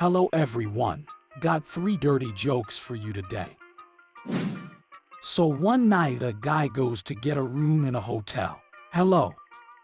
Hello everyone. Got 3 dirty jokes for you today. So one night a guy goes to get a room in a hotel. Hello.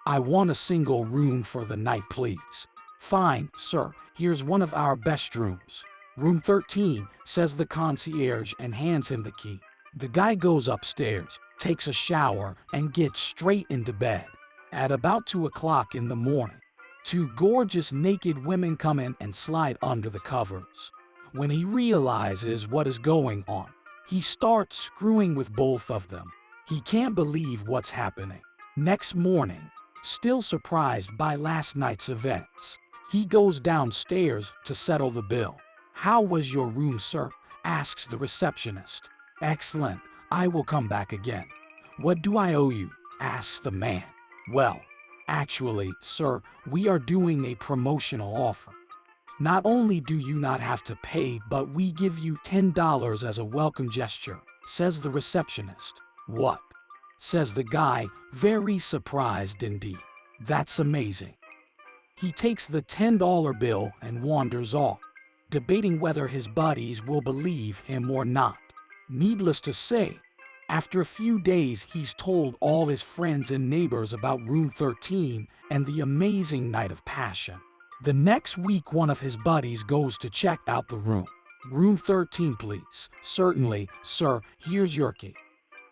I want a single room for the night, please. Fine, sir. Here's one of our best rooms. Room 13, says the concierge and hands him the key. The guy goes upstairs, takes a shower, and gets straight into bed. At about 2 o'clock in the morning, 2 gorgeous naked women come in and slide under the covers. When he realizes what is going on, he starts screwing with both of them. He can't believe what's happening. Next morning, still surprised by last night's events, he goes downstairs to settle the bill. "How was your room, sir?" asks the receptionist. "Excellent. I will come back again." "What do I owe you?" asks the man. "Well, actually, sir, we are doing a promotional offer. Not only do you not have to pay, but we give you $10 as a welcome gesture," says the receptionist. "What?" says the guy, very surprised indeed. "That's amazing." He takes the $10 bill and wanders off, debating whether his buddies will believe him or not. Needless to say, after a few days he's told all his friends and neighbors about Room 13 and the amazing night of passion. The next week one of his buddies goes to check out the room. "Room 13, please." "Certainly, sir, here's your key."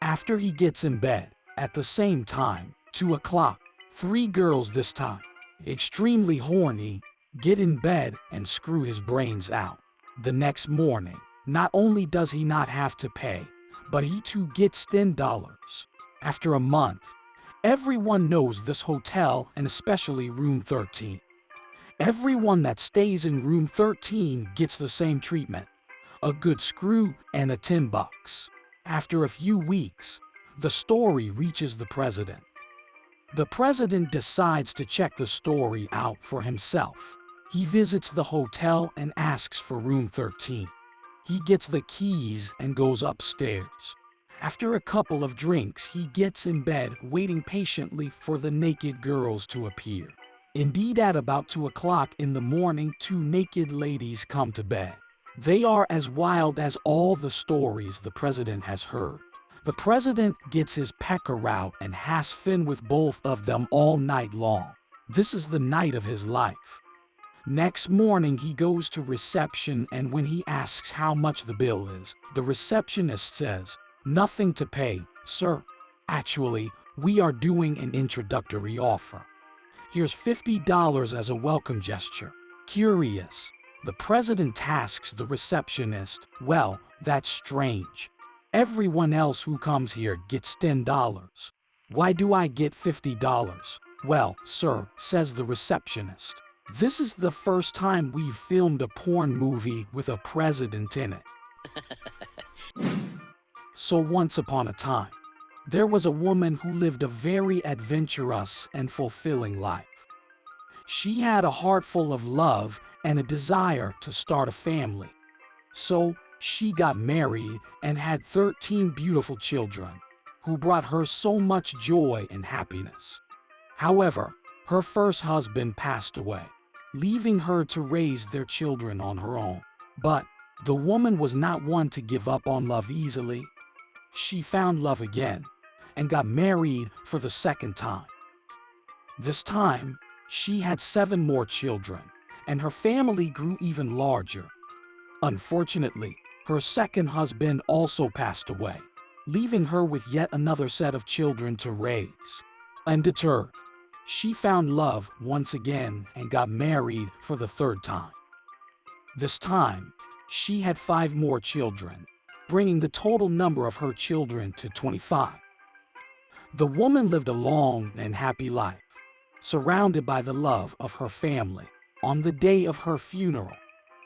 After he gets in bed, at the same time, 2 o'clock, 3 girls this time, extremely horny, get in bed and screw his brains out. The next morning, not only does he not have to pay, but he too gets $10. After a month, everyone knows this hotel and especially Room 13. Everyone that stays in Room 13 gets the same treatment, a good screw and a $10. After a few weeks, the story reaches the president. The president decides to check the story out for himself. He visits the hotel and asks for Room 13. He gets the keys and goes upstairs. After a couple of drinks, he gets in bed, waiting patiently for the naked girls to appear. Indeed, at about 2 o'clock in the morning, 2 naked ladies come to bed. They are as wild as all the stories the president has heard. The president gets his pecker out and has fun with both of them all night long. This is the night of his life. Next morning he goes to reception, and when he asks how much the bill is, the receptionist says, "Nothing to pay, sir. Actually, we are doing an introductory offer. Here's $50 as a welcome gesture." Curious, the president asks the receptionist, "Well, that's strange. Everyone else who comes here gets $10. Why do I get $50? "Well, sir," says the receptionist, "this is the first time we've filmed a porn movie with a president in it." So once upon a time, there was a woman who lived a very adventurous and fulfilling life. She had a heart full of love and a desire to start a family. So she got married and had 13 beautiful children, who brought her so much joy and happiness. However, her first husband passed away, leaving her to raise their children on her own. But the woman was not one to give up on love easily. She found love again and got married for the second time. This time, she had 7 more children, and her family grew even larger. Unfortunately, her second husband also passed away, leaving her with yet another set of children to raise. Undeterred, she found love once again and got married for the 3rd time. This time, she had 5 more children, bringing the total number of her children to 25. The woman lived a long and happy life, surrounded by the love of her family. On the day of her funeral,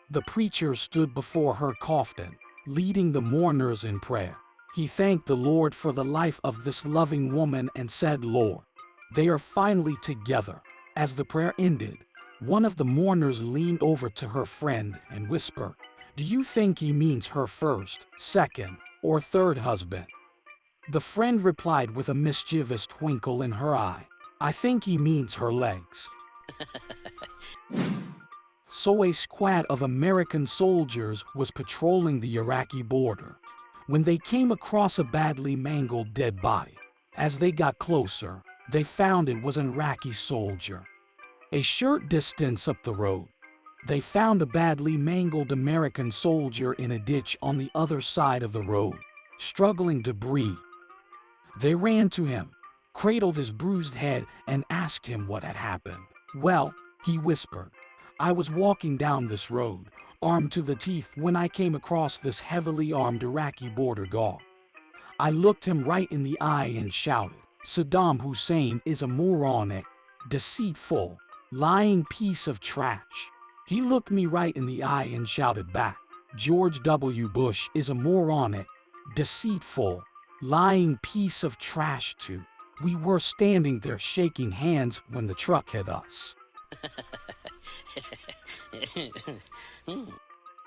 the preacher stood before her coffin, leading the mourners in prayer. He thanked the Lord for the life of this loving woman and said, "Lord, they are finally together." As the prayer ended, one of the mourners leaned over to her friend and whispered, "Do you think he means her first, second, or third husband?" The friend replied with a mischievous twinkle in her eye, "I think he means her legs." So a squad of American soldiers was patrolling the Iraqi border when they came across a badly mangled dead body. As they got closer, they found it was an Iraqi soldier. A short distance up the road, they found a badly mangled American soldier in a ditch on the other side of the road, struggling to breathe. They ran to him, cradled his bruised head, and asked him what had happened. "Well," he whispered, "I was walking down this road, armed to the teeth, when I came across this heavily armed Iraqi border guard. I looked him right in the eye and shouted, 'Saddam Hussein is a moronic, deceitful, lying piece of trash.' He looked me right in the eye and shouted back, 'George W. Bush is a moronic, deceitful, lying piece of trash too.' We were standing there shaking hands when the truck hit us."